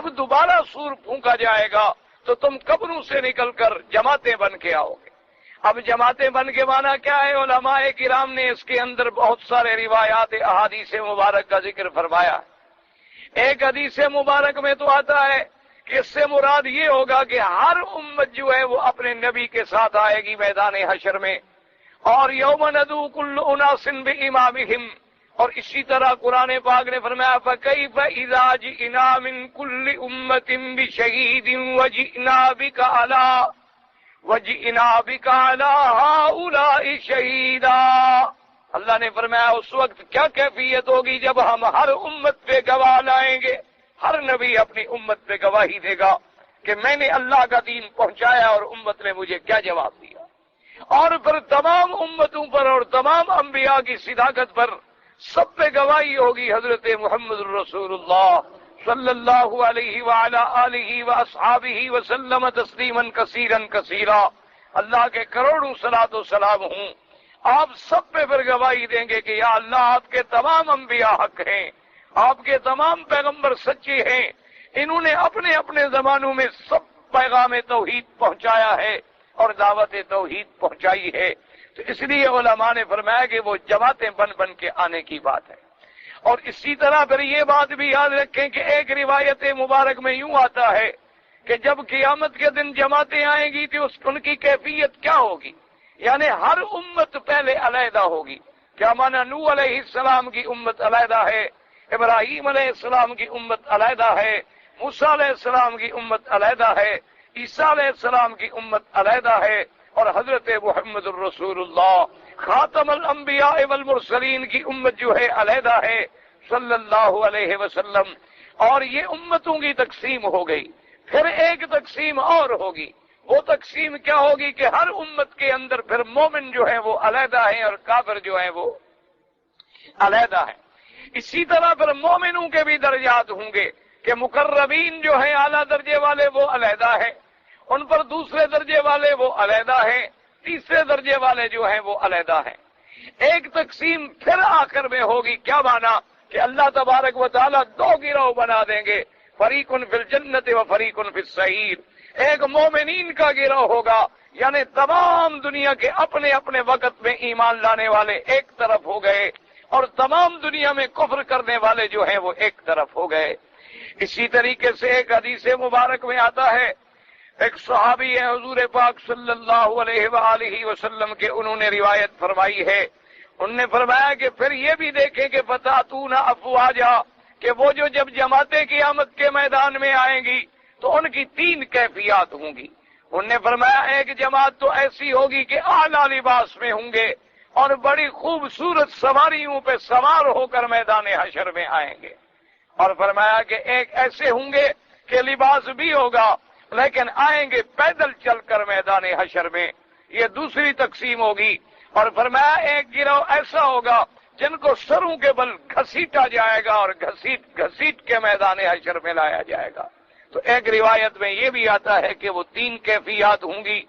جب دوبارہ سور پھونکا جائے گا تو تم قبروں سے نکل کر جماعتیں بن کے آؤ گے۔ اب جماعتیں بن کے مانا کیا ہے؟ علماء کرام نے اس کے اندر بہت سارے روایات احادیث مبارک کا ذکر فرمایا ہے۔ ایک حدیث مبارک میں تو آتا ہے کہ اس سے مراد یہ ہوگا کہ ہر امت جو ہے وہ اپنے نبی کے ساتھ آئے گی میدان حشر میں، اور یوم ندعو کل اناس بامامہم، اور اسی طرح قرآن پاک نے فرمایا فَكَيْفَ إِذَا جِئْنَا مِن كُلِّ أُمَّةٍ بِشَهِيدٍ وَجِئْنَا بِكَ عَلَىٰ هَٰؤُلَاءِ شَهِيدًا۔ اللہ نے فرمایا اس وقت کیا کیفیت ہوگی جب ہم ہر امت پہ گواہ لائیں گے۔ ہر نبی اپنی امت پہ گواہی دے گا کہ میں نے اللہ کا دین پہنچایا اور امت نے مجھے کیا جواب دیا، اور پھر تمام امتوں پر اور تمام انبیاء کی صداقت پر سب پہ گواہی ہوگی حضرت محمد رسول اللہ صلی اللہ علیہ وعلی آلہ واصحابہ وسلم تسلیما کثیرا کثیرا۔ اللہ کے کروڑوں صلاۃ و سلام ہوں، آپ سب پہ پھر گواہی دیں گے کہ یا اللہ آپ کے تمام انبیاء حق ہیں، آپ کے تمام پیغمبر سچے ہیں، انہوں نے اپنے اپنے زمانوں میں سب پیغام توحید پہنچایا ہے اور دعوت توحید پہنچائی ہے۔ تو اس لیے علماء نے فرمایا کہ وہ جماعتیں بن بن کے آنے کی بات ہے۔ اور اسی طرح پھر یہ بات بھی یاد رکھیں کہ ایک روایت مبارک میں یوں آتا ہے کہ جب قیامت کے دن جماعتیں آئیں گی تو ان کی کیفیت کیا ہوگی، یعنی ہر امت پہلے علیحدہ ہوگی۔ کیا مانا؟ نوح علیہ السلام کی امت علیحدہ ہے، ابراہیم علیہ السلام کی امت علیحدہ ہے، موسیٰ علیہ السلام کی امت علیحدہ ہے، عیسیٰ علیہ السلام کی امت علیحدہ ہے، اور حضرت محمد الرسول اللہ خاتم الانبیاء والمرسلین کی امت جو ہے علیحدہ ہے صلی اللہ علیہ وسلم۔ اور یہ امتوں کی تقسیم ہو گئی۔ پھر ایک تقسیم اور ہوگی، وہ تقسیم کیا ہوگی کہ ہر امت کے اندر پھر مومن جو ہے وہ علیحدہ ہیں اور کافر جو ہے وہ علیحدہ ہیں۔ اسی طرح پھر مومنوں کے بھی درجات ہوں گے کہ مقربین جو ہیں اعلیٰ درجے والے وہ علیحدہ ہیں، ان پر دوسرے درجے والے وہ علیحدہ ہیں، تیسرے درجے والے جو ہیں وہ علیحدہ ہیں۔ ایک تقسیم پھر آخر میں ہوگی، کیا مانا کہ اللہ تبارک و تعالیٰ دو گروہ بنا دیں گے، فریق فی الجنت و فریق فی السعیر۔ ایک مومنین کا گروہ ہوگا، یعنی تمام دنیا کے اپنے اپنے وقت میں ایمان لانے والے ایک طرف ہو گئے، اور تمام دنیا میں کفر کرنے والے جو ہیں وہ ایک طرف ہو گئے۔ اسی طریقے سے ایک حدیث مبارک میں آتا ہے، ایک صحابی ہے حضور پاک صلی اللہ علیہ وآلہ وسلم کے، انہوں نے روایت فرمائی ہے، انہوں نے فرمایا کہ پھر یہ بھی دیکھیں کہ فتاتون افواجا، کہ وہ جو جب جماعتیں قیامت کے میدان میں آئیں گی تو ان کی تین کیفیات ہوں گی۔ انہوں نے فرمایا ایک جماعت تو ایسی ہوگی کہ اعلیٰ لباس میں ہوں گے اور بڑی خوبصورت سواریوں پہ سوار ہو کر میدان حشر میں آئیں گے، اور فرمایا کہ ایک ایسے ہوں گے کہ لباس بھی ہوگا لیکن آئیں گے پیدل چل کر میدان حشر میں، یہ دوسری تقسیم ہوگی۔ اور فرمایا ایک گروہ ایسا ہوگا جن کو سروں کے بل گھسیٹا جائے گا اور گھسیٹ کے میدان حشر میں لایا جائے گا۔ تو ایک روایت میں یہ بھی آتا ہے کہ وہ تین کیفیات ہوں گی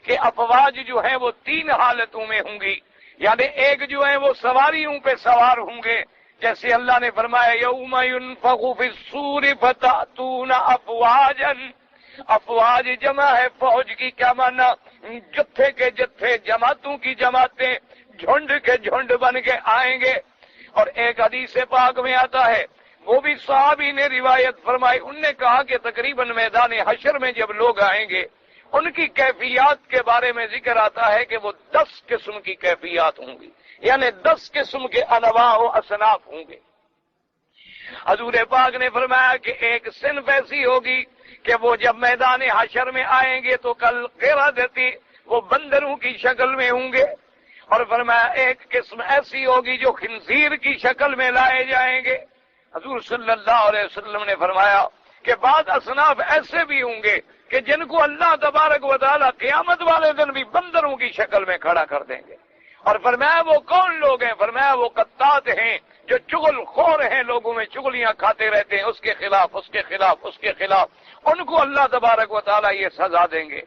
کہ افواج جو ہیں وہ تین حالتوں میں ہوں گی، یعنی ایک جو ہے وہ سواریوں پہ سوار ہوں گے، جیسے اللہ نے فرمایا یوم ينفخ فی الصور فتأتون افواجا، افواج جمع ہے فوج کی، کیا مانا؟ جتھے کے جتھے، جماعتوں کی جماعتیں، جھنڈ کے جھنڈ بن کے آئیں گے۔ اور ایک حدیث پاک میں آتا ہے، وہ بھی صحابی نے روایت فرمائی، انہوں نے کہا کہ تقریباً میدان حشر میں جب لوگ آئیں گے ان کی کیفیات کے بارے میں ذکر آتا ہے کہ وہ 10 قسم کی کیفیات ہوں گی، یعنی 10 قسم کے انواع و اصناف ہوں گے۔ حضور پاک نے فرمایا کہ ایک صنف ایسی ہوگی کہ وہ جب میدان حشر میں آئیں گے تو کل قردۃ، وہ بندروں کی شکل میں ہوں گے، اور فرمایا ایک قسم ایسی ہوگی جو خنزیر کی شکل میں لائے جائیں گے۔ حضور صلی اللہ علیہ وسلم نے فرمایا کہ بعض اصناف ایسے بھی ہوں گے کہ جن کو اللہ تبارک و تعالیٰ قیامت والے دن بھی بندروں کی شکل میں کھڑا کر دیں گے۔ اور فرمایا وہ کون لوگ ہیں؟ فرمایا وہ قطات ہیں جو چغل خور ہیں، لوگوں میں چغلیاں کھاتے رہتے ہیں، اس کے خلاف اس کے خلاف اس کے خلاف، ان کو اللہ تبارک و تعالیٰ یہ سزا دیں گے۔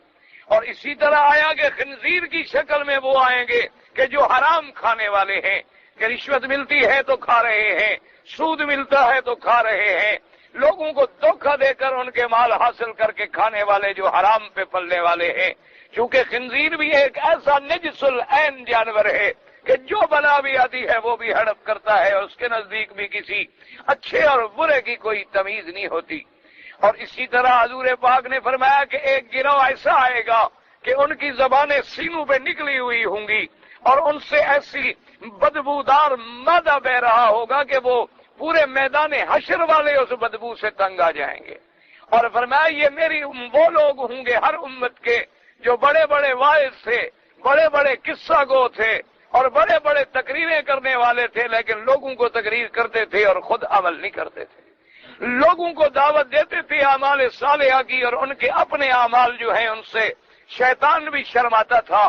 اور اسی طرح آیا کہ خنزیر کی شکل میں وہ آئیں گے کہ جو حرام کھانے والے ہیں، کہ رشوت ملتی ہے تو کھا رہے ہیں، سود ملتا ہے تو کھا رہے ہیں، لوگوں کو دھوکہ دے کر ان کے مال حاصل کر کے کھانے والے جو حرام پہ پلنے والے ہیں. چونکہ خنزیر بھی ایک ایسا نجس العین جانور ہے کہ جو بنا بھی آتی ہے وہ بھی ہڑپ کرتا ہے، اور اس کے نزدیک بھی کسی اچھے اور برے کی کوئی تمیز نہیں ہوتی. اور اسی طرح حضور پاک نے فرمایا کہ ایک گروہ ایسا آئے گا کہ ان کی زبانیں سینوں پہ نکلی ہوئی ہوں گی اور ان سے ایسی بدبودار مادہ بہ رہا ہوگا کہ وہ پورے میدان حشر والے اس بدبو سے تنگ آ جائیں گے. اور فرمایا یہ میری وہ لوگ ہوں گے ہر امت کے جو بڑے بڑے واعظ تھے، بڑے بڑے قصہ گو تھے اور بڑے بڑے تقریریں کرنے والے تھے، لیکن لوگوں کو تقریر کرتے تھے اور خود عمل نہیں کرتے تھے. لوگوں کو دعوت دیتے تھے اعمال صالحہ کی، اور ان کے اپنے اعمال جو ہیں ان سے شیطان بھی شرماتا تھا.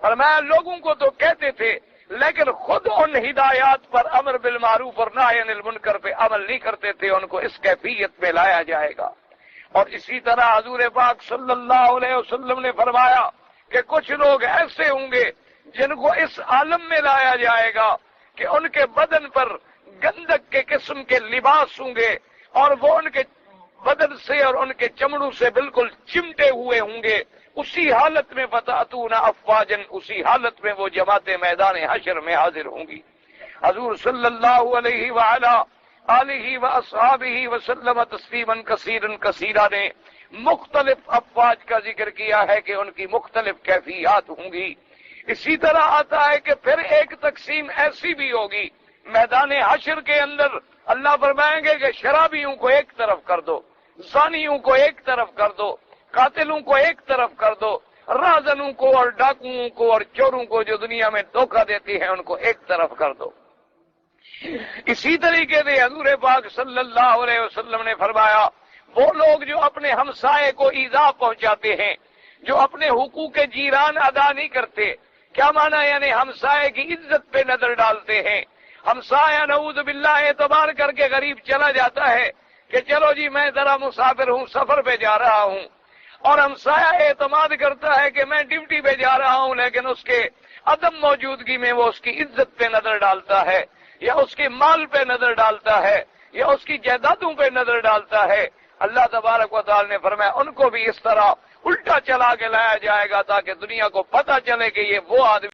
اور میں لوگوں کو تو کہتے تھے لیکن خود ان ہدایات پر امر بالمعروف اور نہی عن المنکر پہ عمل نہیں کرتے تھے. ان کو اس کیفیت میں لایا جائے گا. اور اسی طرح حضور پاک صلی اللہ علیہ وسلم نے فرمایا کہ کچھ لوگ ایسے ہوں گے جن کو اس عالم میں لایا جائے گا کہ ان کے بدن پر گندک کے قسم کے لباس ہوں گے اور وہ ان کے بدن سے اور ان کے چمڑوں سے بالکل چمٹے ہوئے ہوں گے. اسی حالت میں فتأتون افواجا، اسی حالت میں وہ جماعتیں میدان حشر میں حاضر ہوں گی. حضور صلی اللہ علیہ وعلا آلہ واصحابہ وسلم تسلیما کثیرا کثیرا نے مختلف افواج کا ذکر کیا ہے کہ ان کی مختلف کیفیات ہوں گی. اسی طرح آتا ہے کہ پھر ایک تقسیم ایسی بھی ہوگی میدان حشر کے اندر. اللہ فرمائیں گے کہ شرابیوں کو ایک طرف کر دو، زانیوں کو ایک طرف کر دو، قاتلوں کو ایک طرف کر دو، رازنوں کو اور ڈاکوؤں کو اور چوروں کو جو دنیا میں دھوکہ دیتی ہیں ان کو ایک طرف کر دو. اسی طریقے سے حضور پاک صلی اللہ علیہ وسلم نے فرمایا وہ لوگ جو اپنے ہمسائے کو ایذا پہنچاتے ہیں، جو اپنے حقوق جیران ادا نہیں کرتے. کیا معنی؟ یعنی ہمسائے کی عزت پہ نظر ڈالتے ہیں. ہمسایہ نعوذ باللہ اعتبار کر کے غریب چلا جاتا ہے کہ چلو جی میں ذرا مسافر ہوں، سفر پہ جا رہا ہوں، اور ہمسایہ اعتماد کرتا ہے کہ میں ڈیوٹی پہ جا رہا ہوں، لیکن اس کے عدم موجودگی میں وہ اس کی عزت پہ نظر ڈالتا ہے یا اس کے مال پہ نظر ڈالتا ہے یا اس کی جائیدادوں پہ نظر ڈالتا ہے. اللہ تبارک و تعالی نے فرمایا ان کو بھی اس طرح الٹا چلا کے لایا جائے گا تاکہ دنیا کو پتہ چلے کہ یہ وہ آدمی